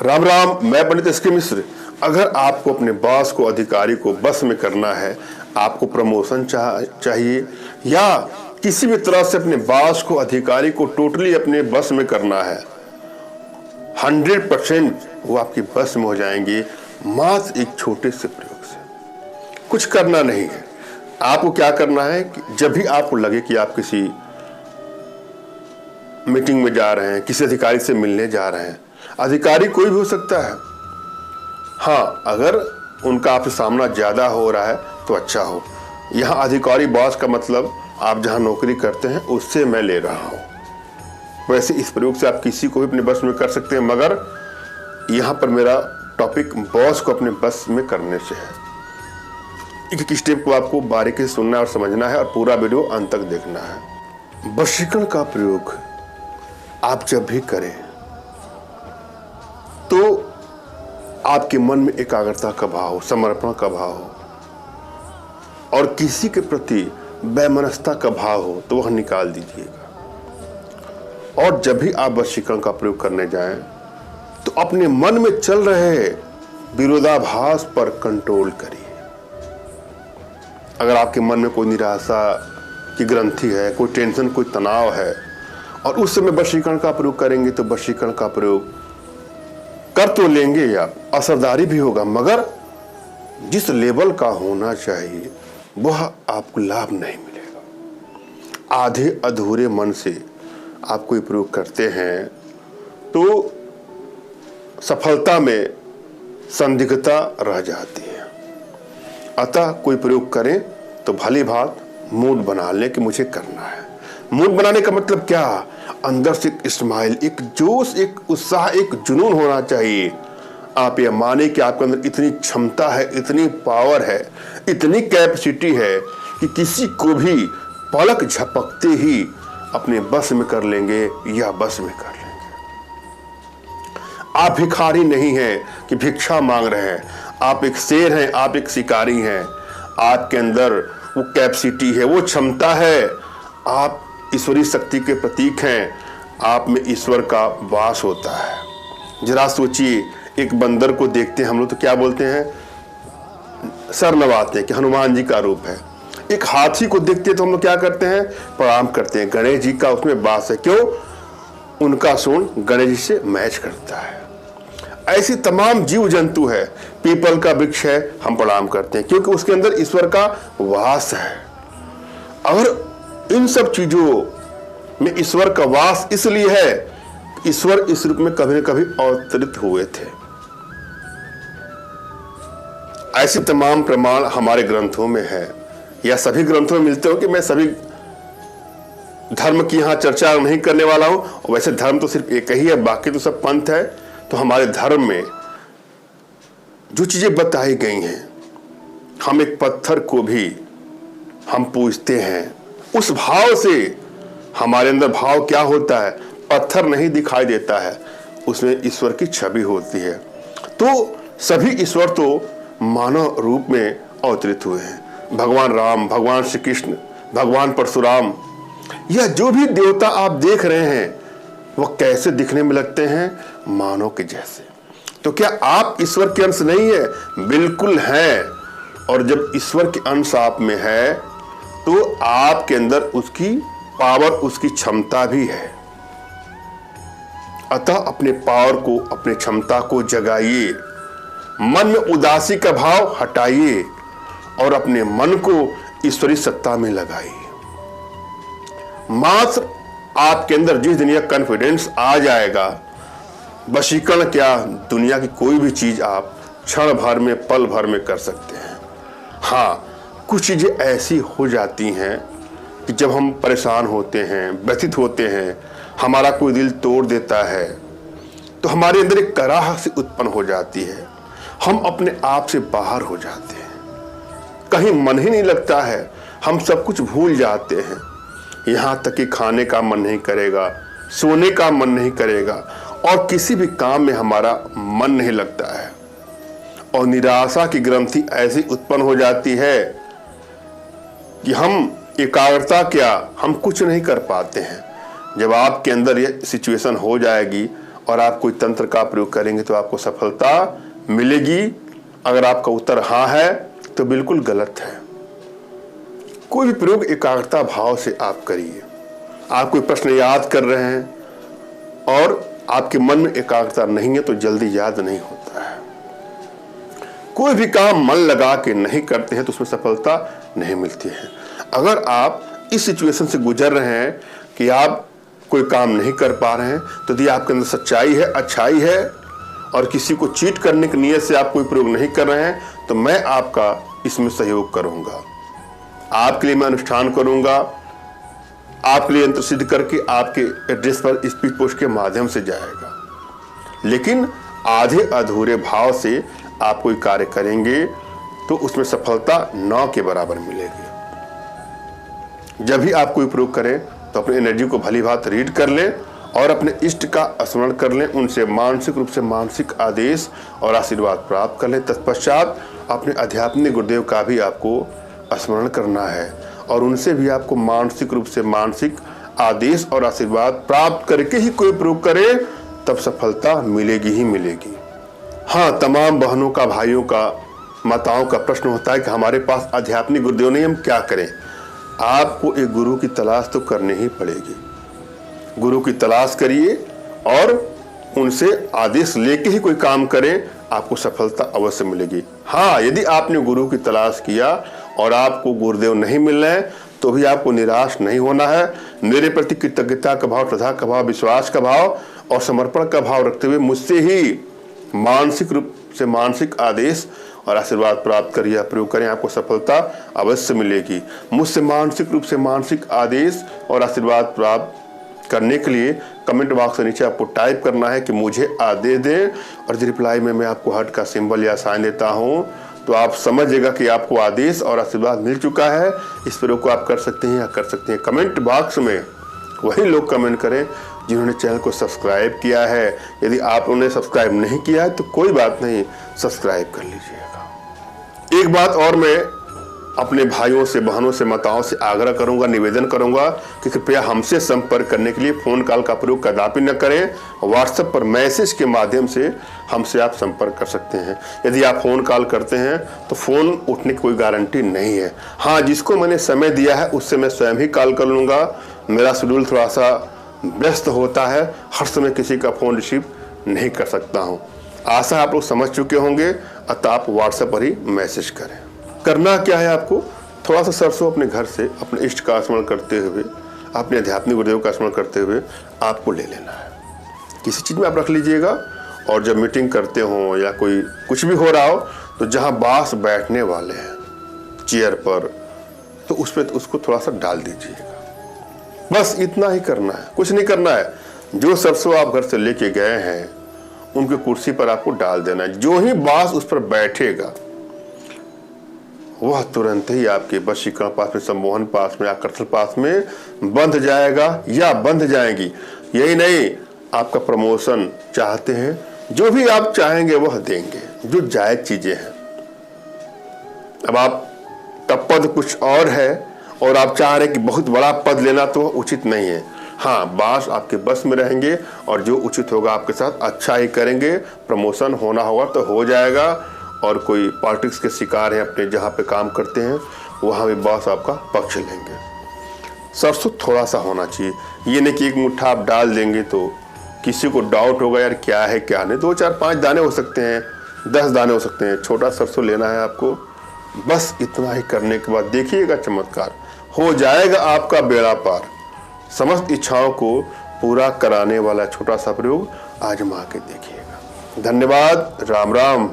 राम राम, मैं पंडित एस के मिश्र। अगर आपको अपने बॉस को, अधिकारी को बस में करना है, आपको प्रमोशन चाहिए या किसी भी तरह से अपने बॉस को, अधिकारी को टोटली अपने बस में करना है, 100% वो आपकी बस में हो जाएंगे मात्र एक छोटे से प्रयोग से। कुछ करना नहीं है। आपको क्या करना है कि जब भी आपको लगे कि आप किसी मीटिंग में जा रहे हैं, किसी अधिकारी से मिलने जा रहे हैं, अधिकारी कोई भी हो सकता है, हाँ, अगर उनका आपसे सामना ज्यादा हो रहा है तो अच्छा हो। यहाँ अधिकारी बॉस का मतलब आप जहाँ नौकरी करते हैं उससे मैं ले रहा हूँ। वैसे इस प्रयोग से आप किसी को भी अपने बस में कर सकते हैं, मगर यहाँ पर मेरा टॉपिक बॉस को अपने बस में करने से है। एक स्टेप को आपको बारीकी से सुनना और समझना है और पूरा वीडियो अंत तक देखना है। वशीकरण का प्रयोग आप जब भी करें तो आपके मन में एकाग्रता का भाव, समर्पण का भाव हो और किसी के प्रति वैमनस्यता का भाव हो तो वह निकाल दीजिएगा। और जब भी आप वशीकरण का प्रयोग करने जाएं तो अपने मन में चल रहे विरोधाभास पर कंट्रोल करिए। अगर आपके मन में कोई निराशा की ग्रंथि है, कोई टेंशन, कोई तनाव है और उस समय वशीकरण का प्रयोग करेंगे तो वशीकरण का प्रयोग कर तो लेंगे या असरदारी भी होगा, मगर जिस लेवल का होना चाहिए वह आपको लाभ नहीं मिलेगा। आधे अधूरे मन से आप कोई प्रयोग करते हैं तो सफलता में संदिग्धता रह जाती है। अतः कोई प्रयोग करें तो भली बात मूड बना लें कि मुझे करना है। मूड बनाने का मतलब क्या? अंदर से एक स्माइल, एक जोश, एक उत्साह, एक जुनून होना चाहिए। आप ये माने कि आपके अंदर इतनी क्षमता है, इतनी पावर है, इतनी कैपेसिटी है कि किसी को भी पलक झपकते ही अपने बस में कर लेंगे या बस में कर लेंगे। आप भिखारी नहीं हैं कि भिक्षा मांग रहे हैं, आप एक शेर हैं, आप एक शिकारी हैं। आपके अंदर वो कैपेसिटी है, वो क्षमता है, आप ईश्वरीय शक्ति के प्रतीक हैं, आप में ईश्वर का वास होता है। जरा सोचिए, एक बंदर को देखते हैं हम लोग तो क्या बोलते हैं? सर नवाते हैं कि हनुमान जी का रूप है। एक हाथी को देखते हैं तो हम लोग क्या करते हैं? प्रणाम करते हैं। गणेश जी का उसमें वास है। क्यों? उनका सूंड गणेश जी से मैच करता है। ऐसी तमाम जीव जंतु है। पीपल का वृक्ष है, हम प्रणाम करते हैं क्योंकि उसके अंदर ईश्वर का वास है। और इन सब चीजों में ईश्वर का वास इसलिए है, ईश्वर इस रूप में कभी न कभी अवतरित हुए थे। ऐसे तमाम प्रमाण हमारे ग्रंथों में है या सभी ग्रंथों में मिलते हो कि मैं सभी धर्म की यहां चर्चा नहीं करने वाला हूं। वैसे धर्म तो सिर्फ एक ही है, बाकी तो सब पंथ है। तो हमारे धर्म में जो चीजें बताई गई हैं, हम एक पत्थर को भी हम पूजते हैं, उस भाव से हमारे अंदर भाव क्या होता है? पत्थर नहीं दिखाई देता है, उसमें ईश्वर की छवि होती है। तो सभी ईश्वर तो मानव रूप में अवतरित हुए हैं। भगवान राम, भगवान श्री कृष्ण, भगवान परशुराम, यह जो भी देवता आप देख रहे हैं वो कैसे दिखने में लगते हैं? मानव के जैसे। तो क्या आप ईश्वर के अंश नहीं है? बिल्कुल हैं। और जब ईश्वर के अंश आप में है तो आपके अंदर उसकी पावर, उसकी क्षमता भी है। अतः अपने पावर को, अपने क्षमता को जगाइए, मन में उदासी का भाव हटाइए और अपने मन को ईश्वरीय सत्ता में लगाइए। मात्र आपके अंदर जिस दिन यह कॉन्फिडेंस आ जाएगा, वशीकरण क्या, दुनिया की कोई भी चीज आप क्षण भर में, पल भर में कर सकते हैं। हाँ, कुछ चीजें ऐसी हो जाती हैं कि जब हम परेशान होते हैं, व्यथित होते हैं, हमारा कोई दिल तोड़ देता है तो हमारे अंदर एक कराह सी उत्पन्न हो जाती है। हम अपने आप से बाहर हो जाते हैं, कहीं मन ही नहीं लगता है, हम सब कुछ भूल जाते हैं। यहाँ तक कि खाने का मन नहीं करेगा, सोने का मन नहीं करेगा और किसी भी काम में हमारा मन नहीं लगता है। और निराशा की ग्रंथि ऐसी उत्पन्न हो जाती है कि हम एकाग्रता क्या, हम कुछ नहीं कर पाते हैं। जब आपके अंदर ये सिचुएशन हो जाएगी और आप कोई तंत्र का प्रयोग करेंगे तो आपको सफलता मिलेगी। अगर आपका उत्तर हाँ है तो बिल्कुल गलत है। कोई भी प्रयोग एकाग्रता भाव से आप करिए। आप कोई प्रश्न याद कर रहे हैं और आपके मन में एकाग्रता नहीं है तो जल्दी याद नहीं होता है। कोई भी काम मन लगा के नहीं करते हैं तो उसमें सफलता नहीं मिलती है। अगर आप इस सिचुएशन से गुजर रहे हैं कि आप कोई काम नहीं कर पा रहे हैं तो यदि आपके अंदर सच्चाई है, अच्छाई है और किसी को चीट करने की नीयत से आप कोई प्रयोग नहीं कर रहे हैं तो मैं आपका इसमें सहयोग करूंगा। आपके लिए मैं अनुष्ठान करूंगा। आपके लिए यंत्र सिद्ध करके आपके एड्रेस पर स्पीड पोस्ट के माध्यम से जाएगा। लेकिन आधे अधूरे भाव से आप कोई कार्य करेंगे तो उसमें सफलता 9 के बराबर मिलेगी। जब भी आप कोई प्रयोग करें तो अपनी एनर्जी को भली भांति रीड कर लें और अपने इष्ट का स्मरण कर लें। उनसे मानसिक रूप से मानसिक आदेश और आशीर्वाद प्राप्त कर लें। तत्पश्चात अपने आध्यात्मिक गुरुदेव का भी आपको स्मरण करना है और उनसे भी आपको मानसिक रूप से मानसिक आदेश और आशीर्वाद प्राप्त करके ही कोई प्रयोग करें, तब सफलता मिलेगी ही मिलेगी। हाँ, तमाम बहनों का, भाइयों का, माताओं का प्रश्न होता है कि हमारे पास आध्यात्मिक गुरुदेव नहीं, हम क्या करें। आपको एक गुरु की तलाश तो करनी ही पड़ेगी। गुरु की तलाश करिए और उनसे आदेश लेके ही कोई काम करें, आपको सफलता अवश्य मिलेगी। हाँ, यदि आपने गुरु की तलाश किया और आपको गुरुदेव नहीं मिल रहे तो भी आपको निराश नहीं होना है। मेरे प्रति कृतज्ञता का भाव, श्रद्धा का भाव, विश्वास का भाव और समर्पण का भाव रखते हुए मुझसे ही मानसिक रूप से मानसिक आदेश और आशीर्वाद प्राप्त करिए, प्रयोग करें, आपको सफलता अवश्य मिलेगी। मुझसे मानसिक रूप से मानसिक आदेश और आशीर्वाद प्राप्त करने के लिए कमेंट बॉक्स के नीचे आपको टाइप करना है कि मुझे आदेश दें और रिप्लाई में मैं आपको हार्ट का सिंबल या साइन देता हूं तो आप समझिएगा कि आपको आदेश और आशीर्वाद मिल चुका है। इस प्रयोग को आप कर सकते हैं या कर सकते हैं। कमेंट बॉक्स में वही लोग कमेंट करें जिन्होंने चैनल को सब्सक्राइब किया है। यदि आप उन्हें सब्सक्राइब नहीं किया है तो कोई बात नहीं, सब्सक्राइब कर लीजिएगा। एक बात और मैं अपने भाइयों से, बहनों से, माताओं से आग्रह करूंगा, निवेदन करूंगा कि कृपया हमसे संपर्क करने के लिए फोन कॉल का प्रयोग कदापि न करें। व्हाट्सएप पर मैसेज के माध्यम से हमसे आप संपर्क कर सकते हैं। यदि आप फोन कॉल करते हैं तो फोन उठने की कोई गारंटी नहीं है। हाँ, जिसको मैंने समय दिया है उससे मैं स्वयं ही कॉल कर लूंगा। मेरा शेड्यूल थोड़ा सा व्यस्त होता है, हर समय किसी का फोन रिसीव नहीं कर सकता हूँ। आशा आप लोग समझ चुके होंगे, अतः आप व्हाट्सएप पर ही मैसेज करें। करना क्या है, आपको थोड़ा सा सरसों अपने घर से अपने इष्ट का स्मरण करते हुए, अपने आध्यात्मिक गुरुदेव का स्मरण करते हुए आपको ले लेना है। किसी चीज़ में आप रख लीजिएगा और जब मीटिंग करते हो या कोई कुछ भी हो रहा हो तो जहाँ बांस बैठने वाले हैं चेयर पर, तो उस पर उसको थोड़ा सा डाल दीजिएगा। बस इतना ही करना है, कुछ नहीं करना है। जो सरसों आप घर से लेके गए हैं उनकी कुर्सी पर आपको डाल देना है। जो ही बांस उस पर बैठेगा वह तुरंत ही आपके वशीकरण पास में, सम्मोहन पास में, आकर्षण पास में बंध जाएगा या बंध जाएगी। यही नहीं, आपका प्रमोशन चाहते हैं, जो भी आप चाहेंगे वह देंगे, जो जायज चीजें हैं। अब आपका पद कुछ और है और आप चाह रहे हैं कि बहुत बड़ा पद लेना, तो उचित नहीं है। हाँ, बांस आपके बस में रहेंगे और जो उचित होगा आपके साथ अच्छा ही करेंगे। प्रमोशन होना होगा तो हो जाएगा। और कोई पॉलिटिक्स के शिकार हैं अपने जहाँ पे काम करते हैं, वहाँ भी बॉस आपका पक्ष लेंगे। सरसों थोड़ा सा होना चाहिए, ये नहीं कि एक मुट्ठा आप डाल देंगे तो किसी को डाउट होगा यार क्या है क्या नहीं। 2, 4, 5 दाने हो सकते हैं, 10 दाने हो सकते हैं। छोटा सरसों लेना है आपको। बस इतना ही करने के बाद देखिएगा चमत्कार हो जाएगा, आपका बेड़ा पार। समस्त इच्छाओं को पूरा कराने वाला छोटा सा प्रयोग आजमा के देखिएगा। धन्यवाद। राम राम।